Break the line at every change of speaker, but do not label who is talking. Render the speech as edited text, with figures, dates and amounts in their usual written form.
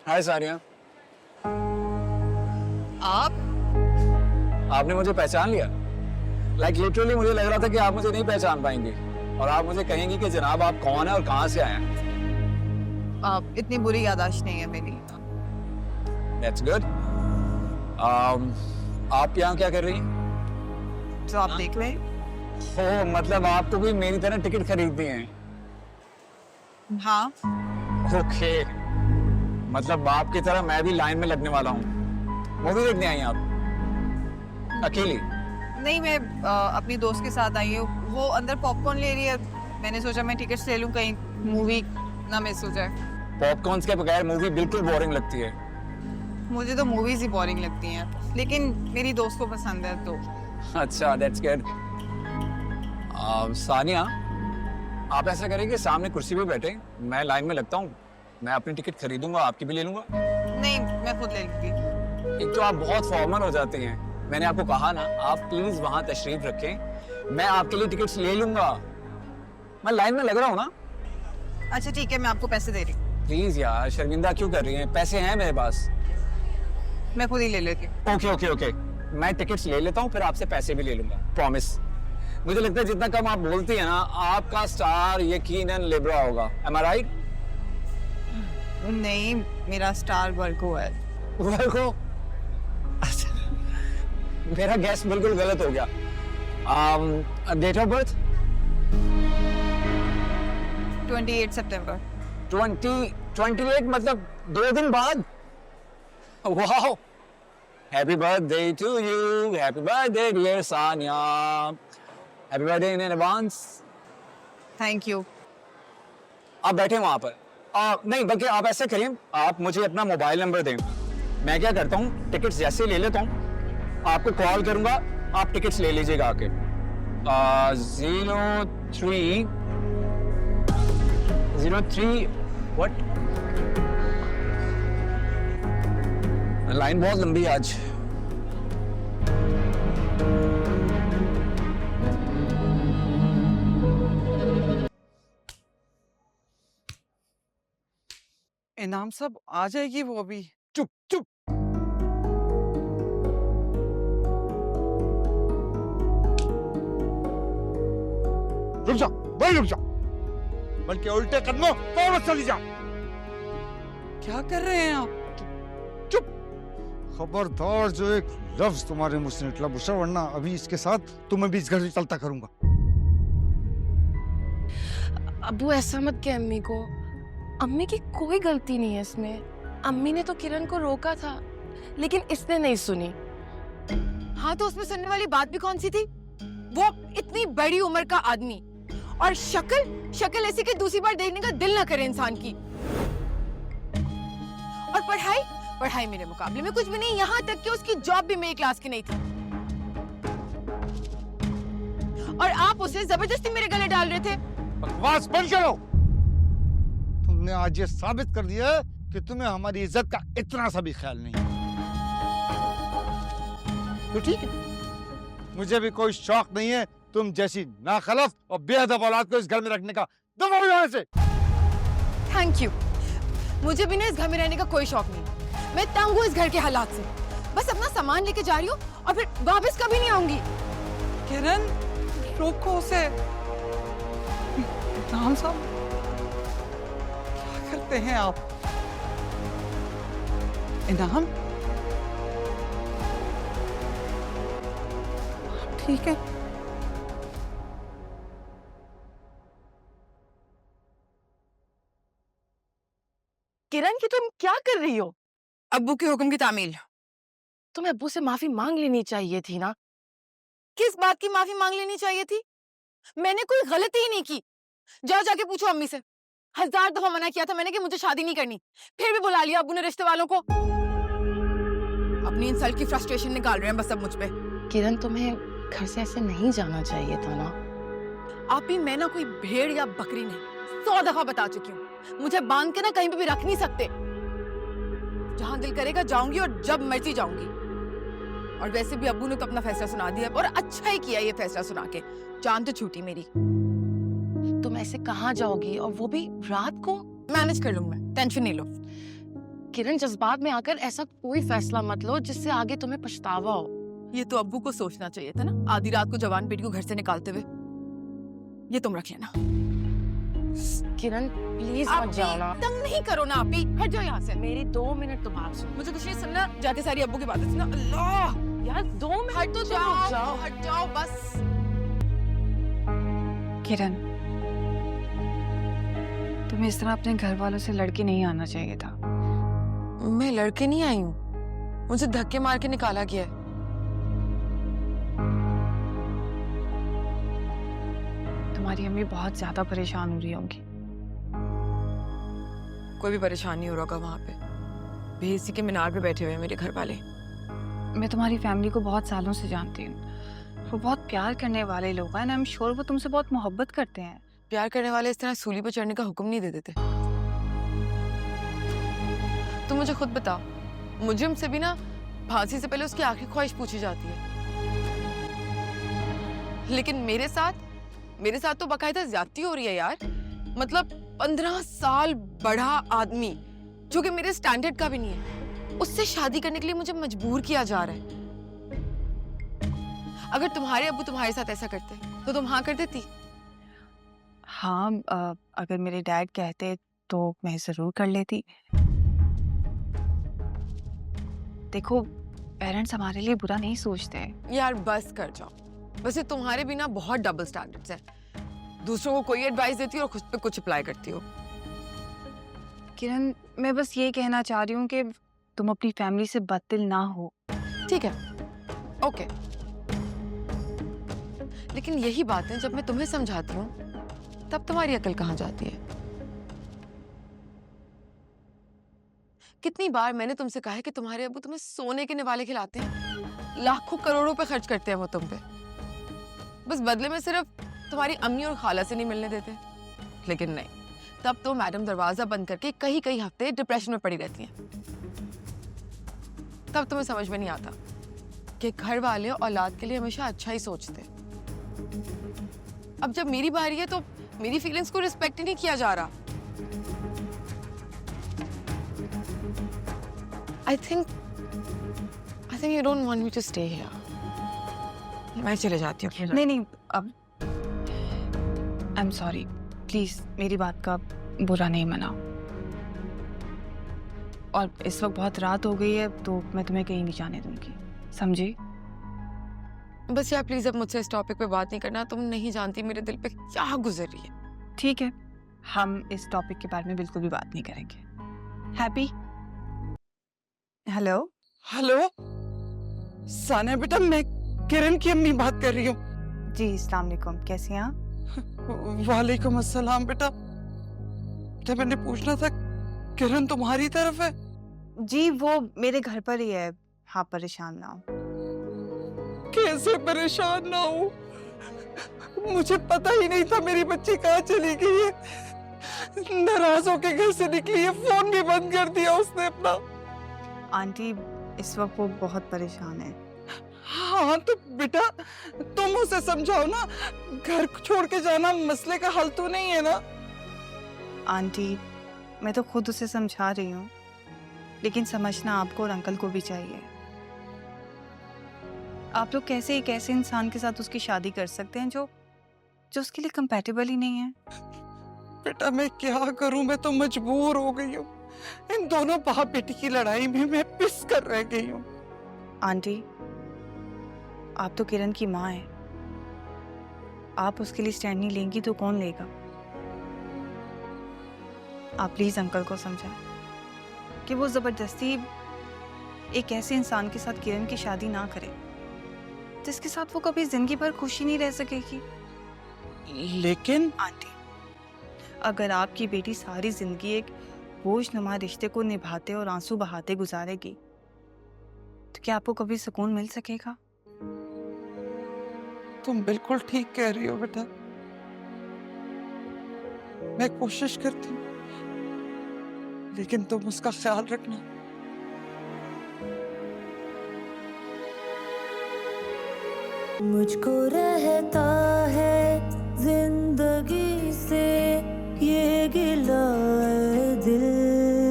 हाय सारिया,
आप
आपने मुझे पहचान लिया? लाइक लिटरली मुझे लग रहा था कि आप मुझे नहीं पहचान पाएंगे और आप मुझे कहेंगी कि जनाब आप कौन है और कहाँ से आए हैं।
इतनी बुरी याददाश्त नहीं है मेरी।
That's good. आप यहाँ क्या कर रही हैं?
तो आप देख लें।
ओह, मतलब आपको भी मेरी तरह टिकट खरीदनी है?
हाँ,
ओके, मतलब आपकी तरह मैं भी लाइन में लगने वाला हूँ। मूवी देखने आई हैं आप अकेली?
नहीं मैं अपनी दोस्त के साथ आई हूँ। वो अंदर पॉपकॉर्न ले रही है, मैंने सोचा मैं टिकट्स ले लूँ, कहीं मूवी ना मिस हो जाए।
पॉपकॉर्न्स के बगैर मूवी बिल्कुल बोरिंग लगती है।
मुझे तो मूवीज ही बोरिंग लगती हैं, लेकिन मेरी दोस्त को पसंद है तो।
अच्छा, दैट्स गुड। सानिया, आप ऐसा करें कि सामने कुर्सी पे बैठे, मैं लाइन में लगता हूँ, मैं अपनी टिकट खरीदूंगा, आपकी भी ले लूंगा।
नहीं, मैं खुद ले लूंगी।
एक तो आप बहुत फॉर्मल हो जाते हैं, मैंने आपको कहा ना, आप प्लीज वहां तशरीफ रखें, मैं आपके लिए टिकट्स ले लूंगा। मैं लाइन में लग रहा हूँ ना।
अच्छा ठीक है, मैं आपको पैसे दे रही हूँ।
प्लीज यार, शर्मिंदा क्यों कर रही हैं? पैसे हैं मेरे पास।
मैं खुद ही ले लेती हूँ।
ओके ओके ओके, मैं टिकट्स ले लेता हूँ, फिर आपसे पैसे भी ले लूंगा, प्रॉमिस। मुझे लगता है जितना कम आप बोलती हैं ना, आपका स्टार यकीनन लिब्रा होगा। एम आई राइट?
नहीं, मेरा स्टार वर्को है।
वर्को? अच्छा, मेरा गैस बिल्कुल गलत हो गया। Date of birth?
28 सितंबर।
28 मतलब 2 दिन बाद? वाह, happy birthday to you, happy birthday dear Sania, happy birthday in advance.
Thank you.
आप बैठे वहां पर। नहीं, बल्कि आप ऐसे करिए, आप मुझे अपना मोबाइल नंबर दें, मैं क्या करता हूँ, टिकट्स जैसे ले लेता हूँ, आपको कॉल करूंगा, आप टिकट्स ले लीजिएगा आके। 03 व्हाट? लाइन बहुत लंबी है आज।
इनाम सब आ जाएगी वो अभी।
चुप चुप।
रुक जा, वही रुक जा, बल्कि उल्टे कदमों फौरन चली जा।
क्या कर रहे हैं आप?
चुप। खबरदार जो एक लफ्ज तुम्हारे मुंह से निकला बुशरा, वरना अभी इसके साथ तुम्हें भी इस घर से चलता करूंगा।
अब्बू ऐसा मत कह अम्मी को, अम्मी की कोई गलती नहीं है इसमें। अम्मी ने तो किरण को रोका था, लेकिन इसने नहीं सुनी।
हाँ तो उसमें सुनने वाली बात भी कौन सी थी? वो इतनी बड़ी उम्र का आदमी और शक्ल ऐसी कि दूसरी बार देखने का दिल ना करे इंसान की। और पढ़ाई मेरे मुकाबले में कुछ भी नहीं, यहाँ तक कि उसकी जॉब भी मेरी क्लास की नहीं थी। और आप उसे जबरदस्ती मेरे गले डाल रहे थे।
बकवास बंद करो। तुमने आज ये साबित कर दिया है कि तुम्हें हमारी इज्जत का इतना सा भी ख्याल नहीं। तो ठीक है, मुझे भी कोई शौक नहीं है तुम जैसी नाखलफ और बेअदब औलाद को इस घर में रखने का। दफा हो यहाँ से।
Thank you. मुझे भी ना इस घर में रहने का कोई शौक नहीं। मैं तंग हूँ इस घर के हालात से। बस अपना सामान लेके जा रही हूँ और फिर वापस कभी नहीं आऊंगी।
किरण, रोको उसे। इनाम साहब, क्या करते हैं आप? इनाम, ठीक है।
किरण की तुम क्या कर रही हो?
अब्बू के हुक्म की तामील।
तुम्हें अब्बू से माफी मांग लेनी चाहिए थी ना।
किस बात की माफी मांग लेनी चाहिए थी? मैंने कोई गलती ही नहीं की। जाओ जाके पूछो अम्मी से। 1000 दफा मना किया था मैंने कि मुझे शादी नहीं करनी, फिर भी बुला लिया अब्बू ने रिश्ते वालों को। अपनी इंसल्ट की फ्रस्ट्रेशन निकाल रहे हैं बस अब मुझ पे।
किरण, तुम्हें घर से ऐसे नहीं जाना चाहिए था ना।
आप ही, मैं ना कोई भेड़ या बकरी नहीं, 100 दफा बता चुकी हूँ। मुझे बांध के ना कहीं पे भी रख नहीं सकते। जहां दिल करेगा जाऊंगी और जब मर्जी जाऊंगी। और वैसे भी अब्बू ने तो अपना फैसला सुना दिया और अच्छा ही किया ये फैसला सुना के। जान तो छूटी मेरी।
तुम ऐसे कहाँ जाओगी, और वो भी रात को?
मैनेज कर लूंगा, टेंशन नहीं लो।
किरण, जज्बात में आकर ऐसा कोई फैसला मत लो जिससे आगे तुम्हें पछतावा हो।
ये तो अब्बू को सोचना चाहिए था ना, आधी रात को जवान बेटी को घर से निकालते हुए। ये तुम रख लेना।
किरण प्लीज
आप
मत जाओ ना।
तंग नहीं करो ना, आप ही हट जाओ यहाँ से।
मेरी 2 मिनट तो बात सुनो।
मुझे कुछ नहीं सुनना, जाके सारी अब्बू की बातें सुना। अल्लाह,
यार 2 मिनट
हट
तो तुम
जाओ,
रुक जाओ।
हट जाओ बस।
किरण, तुम्हें इस तरह अपने घर वालों से लड़के नहीं आना चाहिए था।
मैं लड़के नहीं आई हूँ, मुझे धक्के मार के निकाला गया है।
तुम्हारी अम्मी बहुत ज्यादा परेशान हो रही होंगी।
कोई भी परेशान नहीं हो रहा वहां पे, भेसी के मीनार पे बैठे हुए हैं मेरे घर वाले।
मैं तुम्हारी फैमिली को बहुत सालों से जानती हूँ। वो बहुत प्यार करने वाले लोग हैं, आई एम श्योर वो तुमसे बहुत मोहब्बत करते हैं।
प्यार करने वाले इस तरह सूली पर चढ़ने का हुक्म नहीं दे देते। तुम मुझे खुद बताओ, मुजरिम से भी ना फांसी से पहले उसकी आखिरी ख्वाहिश पूछी जाती है, लेकिन मेरे साथ तो बाकायदा ज्यादती हो रही है यार। मतलब 15 साल बड़ा आदमी जो कि मेरे स्टैंडर्ड का भी नहीं है, उससे शादी करने के लिए मुझे मजबूर किया जा रहा है। अगर तुम्हारे अब्बू तुम्हारे साथ ऐसा करते तो तुम हाँ कर देती?
हाँ, अगर मेरे डैड कहते तो मैं जरूर कर लेती। देखो, पेरेंट्स हमारे लिए बुरा नहीं सोचते हैं।
यार बस कर जाओ। वैसे तुम्हारे बिना बहुत डबल स्टैंडर्ड्स हैं। दूसरों को कोई एडवाइस देती हो और खुद पे कुछ अप्लाई करती हो।
किरण, मैं बस ये कहना चाह रही हूँ कि तुम अपनी फैमिली से बददिल ना हो।
ठीक है, ओके। लेकिन यही बातें जब मैं तुम्हें समझाती हूँ तब तुम्हारी अकल कहाँ जाती है? कितनी बार मैंने तुमसे कहा है कि तुम्हारे अब्बू तुम्हें सोने के निवाले खिलाते हैं, लाखों करोड़ों पे खर्च करते हैं वो तुम पे, बस बदले में सिर्फ तुम्हारी अम्मी और खाला से नहीं मिलने देते। लेकिन नहीं, तब तो मैडम दरवाजा बंद करके कई हफ्ते डिप्रेशन में पड़ी रहती हैं। तब तुम्हें समझ में नहीं आता कि घर वाले औलाद के लिए हमेशा अच्छा ही सोचते। अब जब मेरी बारी है तो मेरी फीलिंग्स को रिस्पेक्ट ही नहीं किया जा रहा। I think you don't want me to stay here. मैं चले जाती हूँ।
नहीं, अब आई एम सॉरी, प्लीज मेरी बात का बुरा नहीं मनाओ। और इस वक्त बहुत रात हो गई है तो मैं तुम्हें कहीं नहीं जाने दूंगी, समझी?
बस यार प्लीज अब मुझसे इस टॉपिक पे बात नहीं करना। तुम नहीं जानती मेरे दिल पे क्या गुजर रही है।
ठीक है, हम इस टॉपिक के बारे में बिल्कुल भी बात नहीं करेंगे। हैप्पी? हेलो
हेलो सानिया बेटा, मैं किरण की अम्मी बात कर रही हूँ।
जी, अस्सलाम वालेकुम, कैसी हैं आप?
वालेकुम अस्सलाम बेटा। बेटा मैंने पूछना था, किरण तुम्हारी तरफ है?
जी, वो मेरे घर पर ही है। हाँ, परेशान ना हो।
कैसे परेशान ना हो? मुझे पता ही नहीं था मेरी बच्ची कहाँ चली गई है। नाराज होके घर से निकली है, फोन भी बंद कर दिया उसने अपना।
आंटी, इस वक्त वो बहुत परेशान है।
हाँ तो बेटा तुम उसे समझाओ ना, घर छोड़ के जाना मसले का हल तो नहीं है ना।
आंटी, मैं तो खुद उसे समझा रही हूँ, लेकिन समझना आपको और अंकल को भी चाहिए। आप लोग कैसे एक ऐसे इंसान के साथ उसकी शादी कर सकते हैं जो उसके लिए कंपैटिबल ही नहीं है?
बेटा मैं क्या करूं, मैं तो मजबूर हो गई हूँ। इन दोनों बाप बेटी की लड़ाई में मैं पिस कर रह गई हूँ।
आंटी, आप तो किरण की माँ हैं। आप उसके लिए स्टैंड नहीं लेंगी तो कौन लेगा? आप प्लीज अंकल को समझाएं कि वो जबरदस्ती एक ऐसे इंसान के साथ किरण की शादी ना करे जिसके साथ वो कभी जिंदगी भर खुशी नहीं रह सकेगी।
लेकिन
आंटी, अगर आपकी बेटी सारी जिंदगी एक बोझनुमा रिश्ते को निभाते और आंसू बहाते गुजारेगी तो क्या आपको कभी सुकून मिल सकेगा?
तुम बिल्कुल ठीक कह रही हो बेटा, मैं कोशिश करती हूँ, लेकिन तुम उसका ख्याल रखना।
मुझको रहता है जिंदगी से